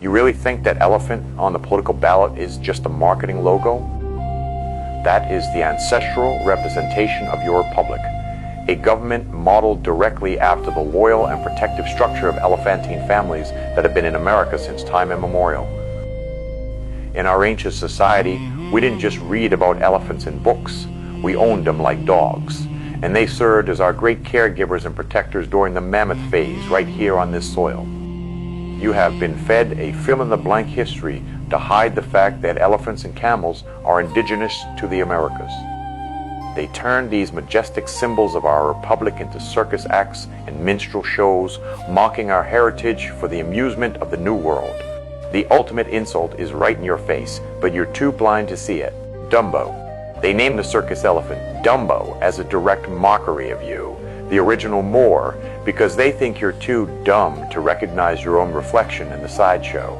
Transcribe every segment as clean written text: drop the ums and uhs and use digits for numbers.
You really think that elephant on the political ballot is just a marketing logo? That is the ancestral representation of your republic, a government modeled directly after the loyal and protective structure of elephantine families that have been in America since time immemorial. In our ancient society, we didn't just read about elephants in books, we owned them like dogs, and they served as our great caregivers and protectors during the mammoth phase right here on this soil. You have been fed a fill-in-the-blank history to hide the fact that elephants and camels are indigenous to the Americas. They turned these majestic symbols of our republic into circus acts and minstrel shows, mocking our heritage for the amusement of the New World. The ultimate insult is right in your face, but you're too blind to see it. Dumbo. They named the circus elephant Dumbo as a direct mockery of you, the original Moor, because they think you're too dumb to recognize your own reflection in the sideshow.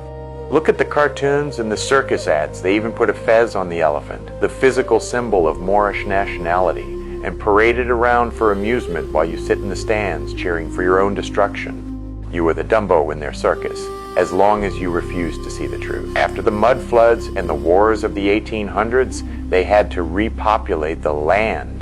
Look at the cartoons and the circus ads. They even put a fez on the elephant, the physical symbol of Moorish nationality, and parade it around for amusement while you sit in the stands cheering for your own destruction. You were the Dumbo in their circus, as long as you refused to see the truth. After the mud floods and the wars of the 1800s, they had to repopulate the land.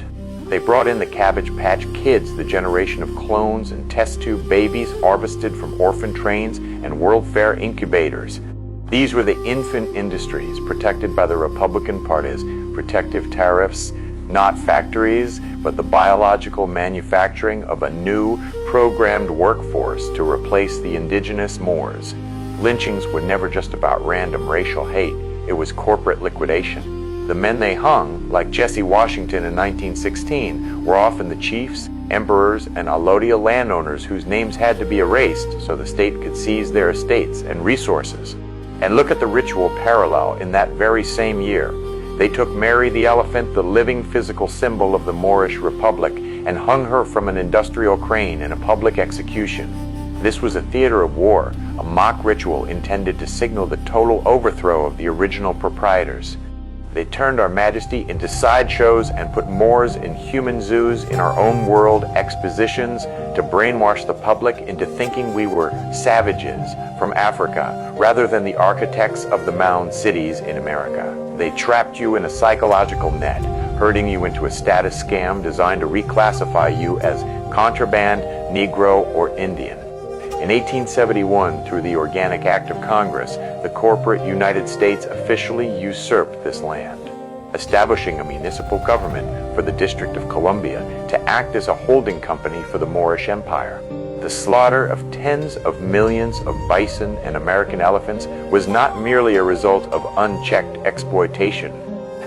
They brought in the Cabbage Patch Kids, the generation of clones and test tube babies harvested from orphan trains and World Fair incubators. These were the infant industries protected by the Republican Party's protective tariffs, not factories, but the biological manufacturing of a new, programmed workforce to replace the indigenous Moors. Lynchings were never just about random racial hate, it was corporate liquidation. The men they hung, like Jesse Washington in 1916, were often the chiefs, emperors, and allodial landowners whose names had to be erased so the state could seize their estates and resources. And look at the ritual parallel in that very same year. They took Mary the elephant, the living physical symbol of the Moorish Republic, and hung her from an industrial crane in a public execution. This was a theater of war, a mock ritual intended to signal the total overthrow of the original proprietors. They turned our majesty into sideshows and put Moors in human zoos in our own world expositions to brainwash the public into thinking we were savages from Africa rather than the architects of the mound cities in America. They trapped you in a psychological net, herding you into a status scam designed to reclassify you as contraband, Negro, or Indian. In 1871, through the Organic Act of Congress, the corporate United States officially usurped this land, establishing a municipal government for the District of Columbia to act as a holding company for the Moorish Empire. The slaughter of tens of millions of bison and American elephants was not merely a result of unchecked exploitation.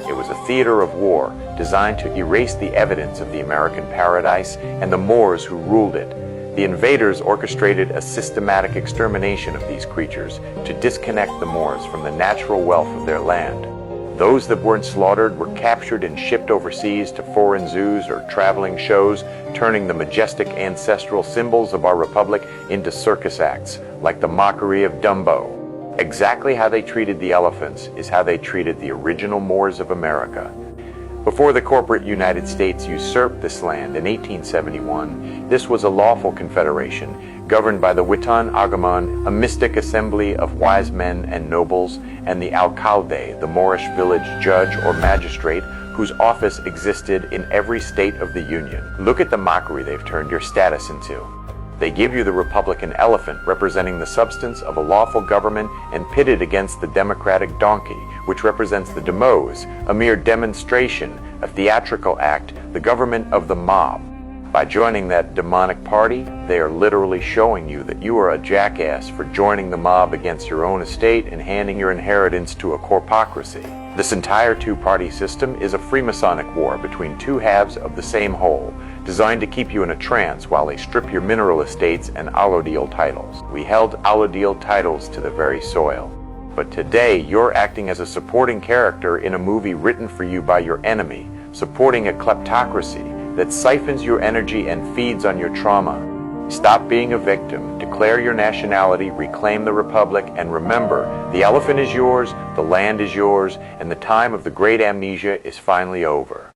It was a theater of war designed to erase the evidence of the American paradise and the Moors who ruled it. The invaders orchestrated a systematic extermination of these creatures to disconnect the Moors from the natural wealth of their land. Those that weren't slaughtered were captured and shipped overseas to foreign zoos or traveling shows, turning the majestic ancestral symbols of our republic into circus acts, like the mockery of Dumbo. Exactly how they treated the elephants is how they treated the original Moors of America. Before the corporate United States usurped this land in 1871, this was a lawful confederation governed by the Witan Agaman, a mystic assembly of wise men and nobles, and the alcalde, the Moorish village judge or magistrate whose office existed in every state of the Union. Look at the mockery they've turned your status into. They give you the Republican elephant representing the substance of a lawful government and pitted against the democratic donkey, which represents the demos, a mere demonstration, a theatrical act, the government of the mob. By joining that demonic party, they are literally showing you that you are a jackass for joining the mob against your own estate and handing your inheritance to a corpocracy. This entire two-party system is a Freemasonic war between two halves of the same whole, designed to keep you in a trance while they strip your mineral estates and allodial titles. We held allodial titles to the very soil. But today, you're acting as a supporting character in a movie written for you by your enemy, supporting a kleptocracy that siphons your energy and feeds on your trauma. Stop being a victim, declare your nationality, reclaim the republic, and remember, the elephant is yours, the land is yours, and the time of the great amnesia is finally over.